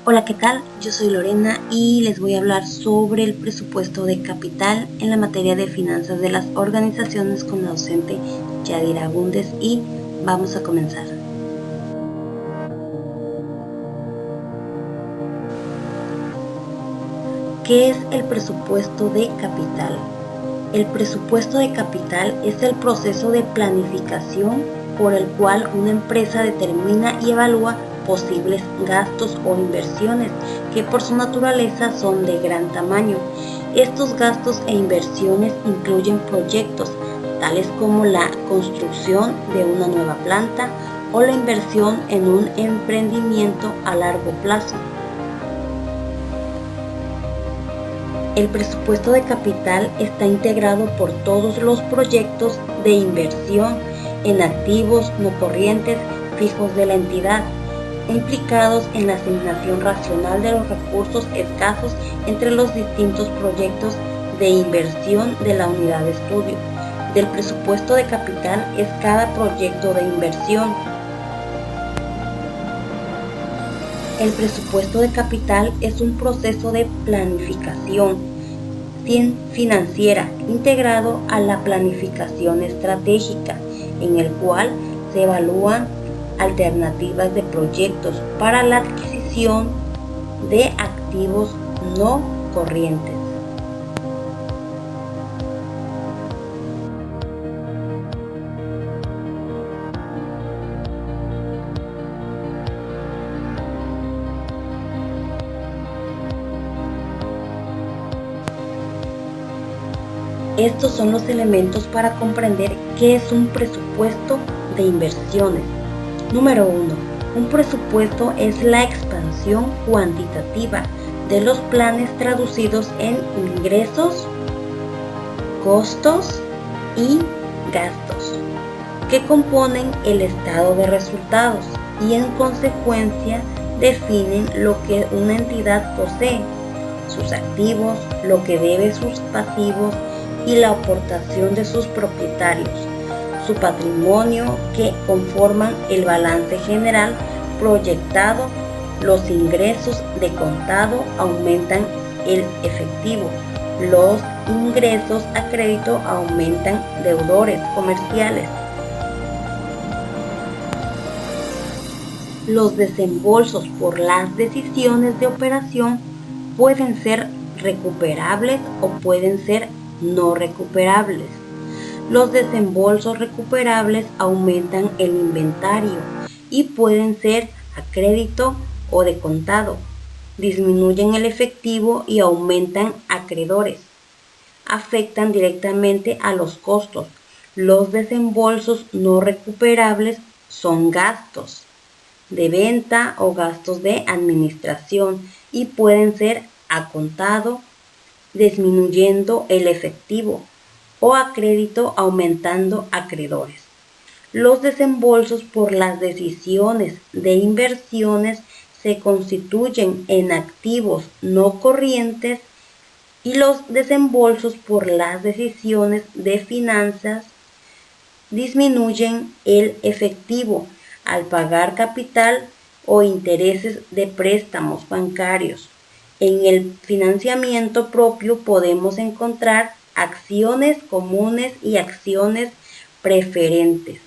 Hola, ¿qué tal? Yo soy Lorena y les voy a hablar sobre el presupuesto de capital en la materia de finanzas de las organizaciones con la docente Yadira Agúndez y vamos a comenzar. ¿Qué es el presupuesto de capital? El presupuesto de capital es el proceso de planificación por el cual una empresa determina y evalúa posibles gastos o inversiones que por su naturaleza son de gran tamaño. Estos gastos e inversiones incluyen proyectos tales como la construcción de una nueva planta o la inversión en un emprendimiento a largo plazo. El presupuesto de capital está integrado por todos los proyectos de inversión en activos no corrientes fijos de la entidad, implicados en la asignación racional de los recursos escasos entre los distintos proyectos de inversión de la unidad de estudio. Del presupuesto de capital es cada proyecto de inversión. El presupuesto de capital es un proceso de planificación financiera integrado a la planificación estratégica, en el cual se evalúan alternativas de proyectos para la adquisición de activos no corrientes. Estos son los elementos para comprender qué es un presupuesto de inversiones. Número 1. Un presupuesto es la expansión cuantitativa de los planes traducidos en ingresos, costos y gastos, que componen el estado de resultados y en consecuencia definen lo que una entidad posee, sus activos, lo que debe sus pasivos y la aportación de sus propietarios, su patrimonio, que conforman el balance general proyectado. Los ingresos de contado aumentan el efectivo. Los ingresos a crédito aumentan deudores comerciales. Los desembolsos por las decisiones de operación pueden ser recuperables o pueden ser no recuperables. Los desembolsos recuperables aumentan el inventario y pueden ser a crédito o de contado. Disminuyen el efectivo y aumentan acreedores. Afectan directamente a los costos. Los desembolsos no recuperables son gastos de venta o gastos de administración y pueden ser a contado, disminuyendo el efectivo, o a crédito, aumentando acreedores. Los desembolsos por las decisiones de inversiones se constituyen en activos no corrientes y los desembolsos por las decisiones de finanzas disminuyen el efectivo al pagar capital o intereses de préstamos bancarios. En el financiamiento propio podemos encontrar acciones comunes y acciones preferentes.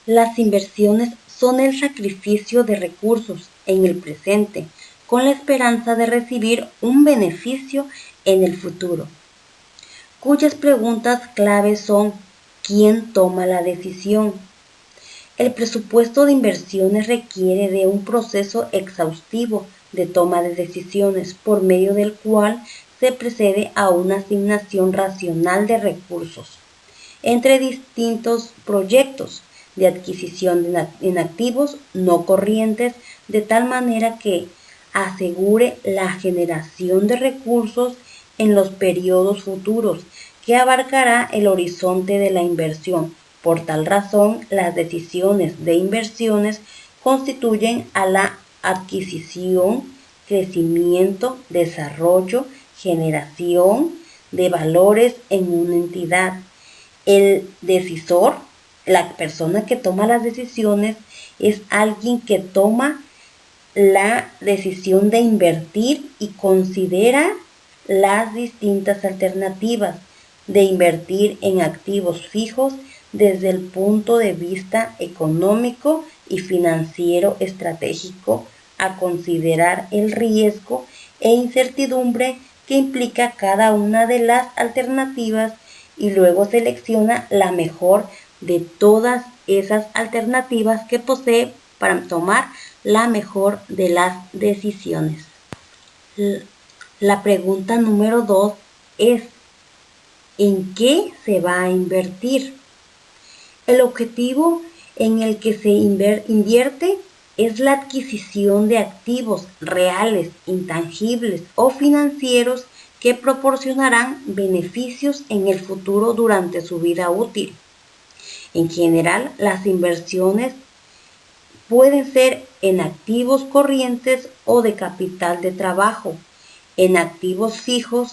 Las inversiones son el sacrificio de recursos en el presente con la esperanza de recibir un beneficio en el futuro, cuyas preguntas claves son: ¿quién toma la decisión? El presupuesto de inversiones requiere de un proceso exhaustivo de toma de decisiones por medio del cual se procede a una asignación racional de recursos entre distintos proyectos de adquisición en activos no corrientes, de tal manera que asegure la generación de recursos en los periodos futuros, que abarcará el horizonte de la inversión. Por tal razón, las decisiones de inversiones constituyen a la adquisición, crecimiento, desarrollo, generación de valores en una entidad. El decisor, la persona que toma las decisiones, es alguien que toma la decisión de invertir y considera las distintas alternativas de invertir en activos fijos desde el punto de vista económico y financiero estratégico, a considerar el riesgo e incertidumbre que implica cada una de las alternativas y luego selecciona la mejor de todas esas alternativas que posee para tomar la mejor de las decisiones. La pregunta número 2 es: ¿en qué se va a invertir? El objetivo en el que se invierte es la adquisición de activos reales, intangibles o financieros que proporcionarán beneficios en el futuro durante su vida útil. En general, las inversiones pueden ser en activos corrientes o de capital de trabajo, en activos fijos,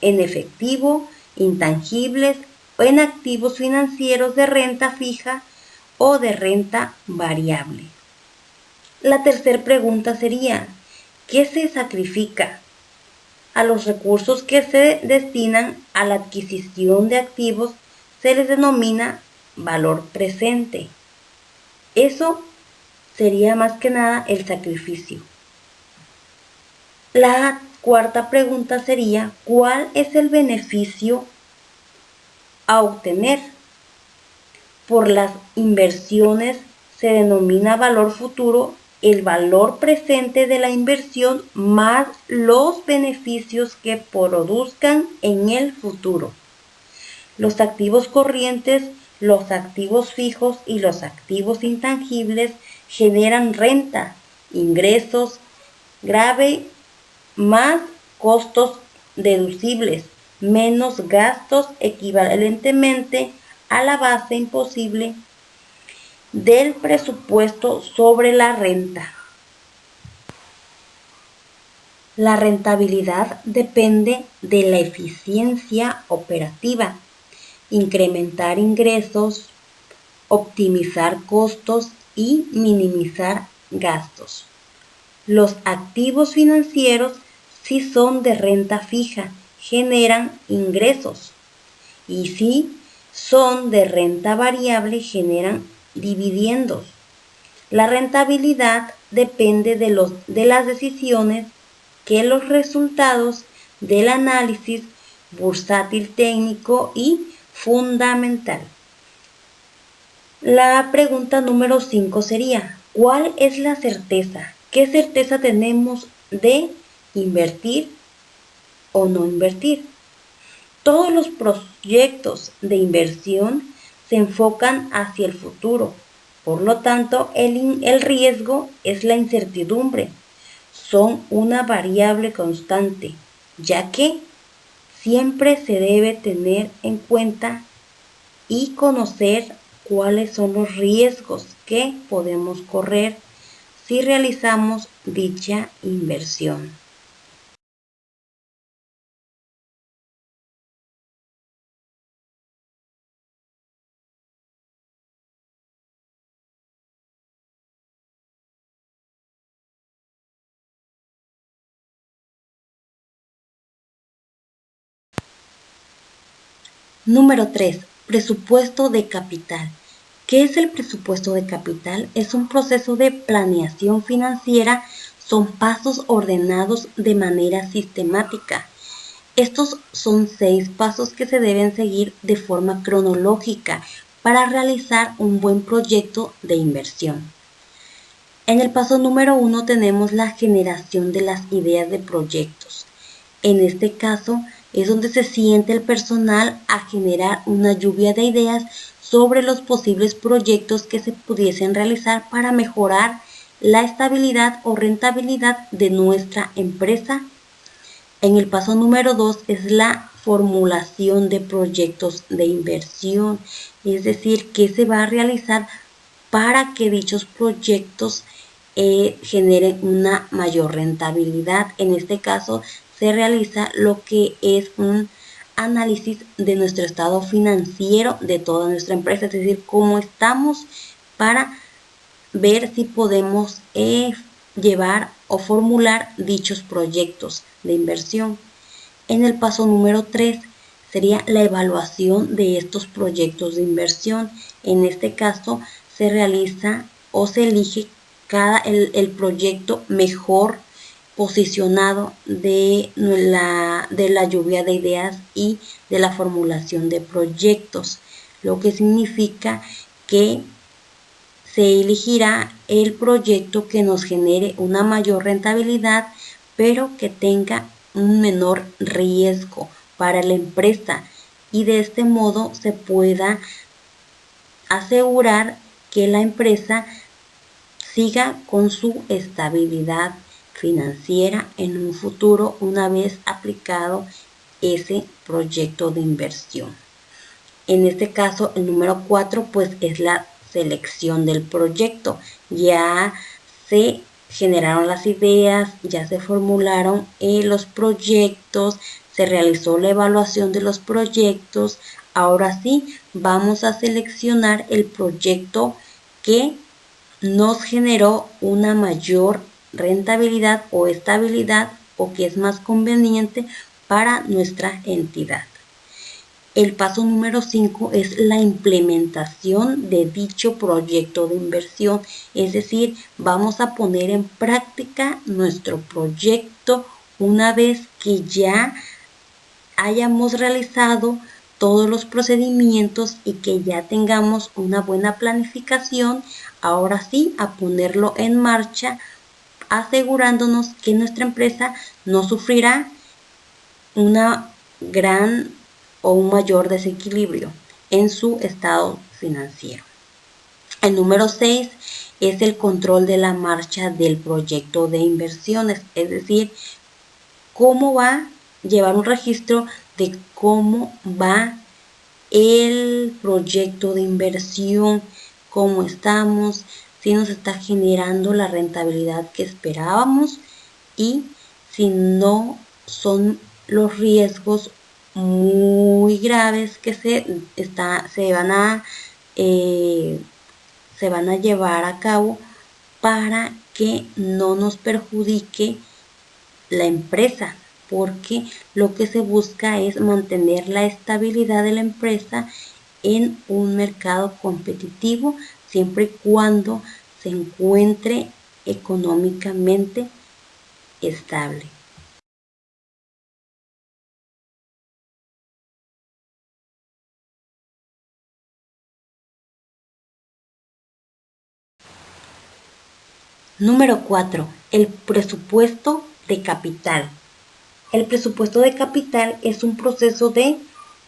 en efectivo, intangibles o en activos financieros de renta fija o de renta variable. La tercera pregunta sería: ¿qué se sacrifica? A los recursos que se destinan a la adquisición de activos se les denomina valor presente. Eso sería más que nada el sacrificio. La cuarta pregunta sería: ¿cuál es el beneficio a obtener? Por las inversiones se denomina valor futuro el valor presente de la inversión más los beneficios que produzcan en el futuro. Los activos corrientes, los activos fijos y los activos intangibles generan renta, ingresos, grave, más costos deducibles, menos gastos equivalentemente a la base imposible del presupuesto sobre la renta. La rentabilidad depende de la eficiencia operativa, incrementar ingresos, optimizar costos y minimizar gastos. Los activos financieros, si son de renta fija, generan ingresos, y si son de renta variable, generan dividendos. La rentabilidad depende de las decisiones que los resultados del análisis bursátil técnico y fundamental. La pregunta número 5 sería: ¿cuál es la certeza? ¿Qué certeza tenemos de invertir o no invertir? Todos los proyectos de inversión se enfocan hacia el futuro. Por lo tanto, el riesgo es la incertidumbre. Son una variable constante, ya que siempre se debe tener en cuenta y conocer cuáles son los riesgos que podemos correr si realizamos dicha inversión. Número 3. Presupuesto de capital. ¿Qué es el presupuesto de capital? Es un proceso de planeación financiera, son pasos ordenados de manera sistemática. Estos son 6 pasos que se deben seguir de forma cronológica para realizar un buen proyecto de inversión. En el paso número 1 tenemos la generación de las ideas de proyectos. En este caso es donde se siente el personal a generar una lluvia de ideas sobre los posibles proyectos que se pudiesen realizar para mejorar la estabilidad o rentabilidad de nuestra empresa. En el paso número 2 es la formulación de proyectos de inversión, es decir, qué se va a realizar para que dichos proyectos generen una mayor rentabilidad. En este caso se realiza lo que es un análisis de nuestro estado financiero de toda nuestra empresa, es decir, cómo estamos para ver si podemos llevar o formular dichos proyectos de inversión. En el paso número 3 sería la evaluación de estos proyectos de inversión. En este caso se realiza o se elige el proyecto mejor posicionado de la lluvia de ideas y de la formulación de proyectos, lo que significa que se elegirá el proyecto que nos genere una mayor rentabilidad, pero que tenga un menor riesgo para la empresa, y de este modo se pueda asegurar que la empresa siga con su estabilidad financiera en un futuro una vez aplicado ese proyecto de inversión. En este caso, el número 4 pues es la selección del proyecto. Ya se generaron las ideas, ya se formularon los proyectos, se realizó la evaluación de los proyectos. Ahora sí, vamos a seleccionar el proyecto que nos generó una mayor rentabilidad o estabilidad, o que es más conveniente para nuestra entidad. El paso número 5 es la implementación de dicho proyecto de inversión, es decir, vamos a poner en práctica nuestro proyecto una vez que ya hayamos realizado todos los procedimientos y que ya tengamos una buena planificación. Ahora sí, a ponerlo en marcha, asegurándonos que nuestra empresa no sufrirá una gran o un mayor desequilibrio en su estado financiero. El número 6 es el control de la marcha del proyecto de inversiones, es decir, cómo va a llevar un registro de cómo va el proyecto de inversión, cómo estamos, si nos está generando la rentabilidad que esperábamos y si no son los riesgos muy graves que se van a llevar a cabo para que no nos perjudique la empresa, porque lo que se busca es mantener la estabilidad de la empresa en un mercado competitivo, siempre y cuando se encuentre económicamente estable. Número 4. El presupuesto de capital. El presupuesto de capital es un proceso de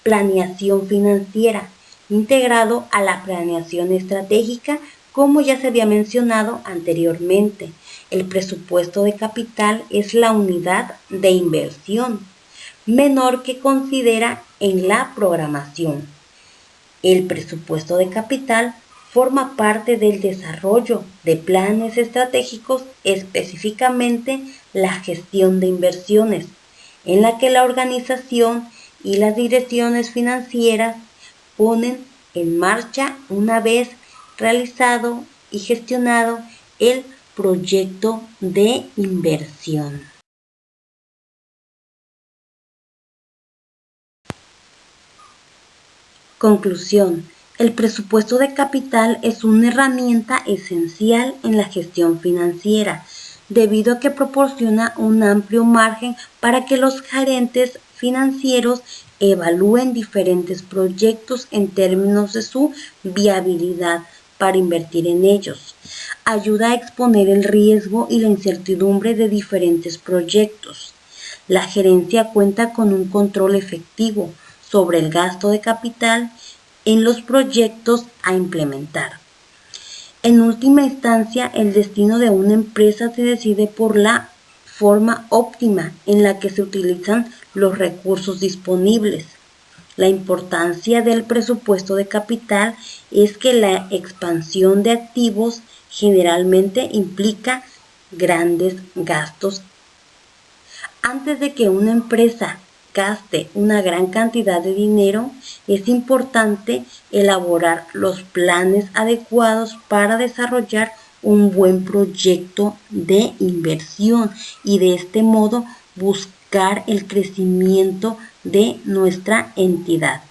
planeación financiera integrado a la planeación estratégica, como ya se había mencionado anteriormente. El presupuesto de capital es la unidad de inversión menor que considera en la programación. El presupuesto de capital forma parte del desarrollo de planes estratégicos, específicamente la gestión de inversiones, en la que la organización y las direcciones financieras ponen en marcha una vez realizado y gestionado el proyecto de inversión. Conclusión. El presupuesto de capital es una herramienta esencial en la gestión financiera, debido a que proporciona un amplio margen para que los gerentes financieros evalúen diferentes proyectos en términos de su viabilidad para invertir en ellos. Ayuda a exponer el riesgo y la incertidumbre de diferentes proyectos. La gerencia cuenta con un control efectivo sobre el gasto de capital en los proyectos a implementar. En última instancia, el destino de una empresa se decide por la forma óptima en la que se utilizan los recursos disponibles. La importancia del presupuesto de capital es que la expansión de activos generalmente implica grandes gastos. Antes de que una empresa gaste una gran cantidad de dinero, es importante elaborar los planes adecuados para desarrollar un buen proyecto de inversión y de este modo buscar el crecimiento de nuestra entidad.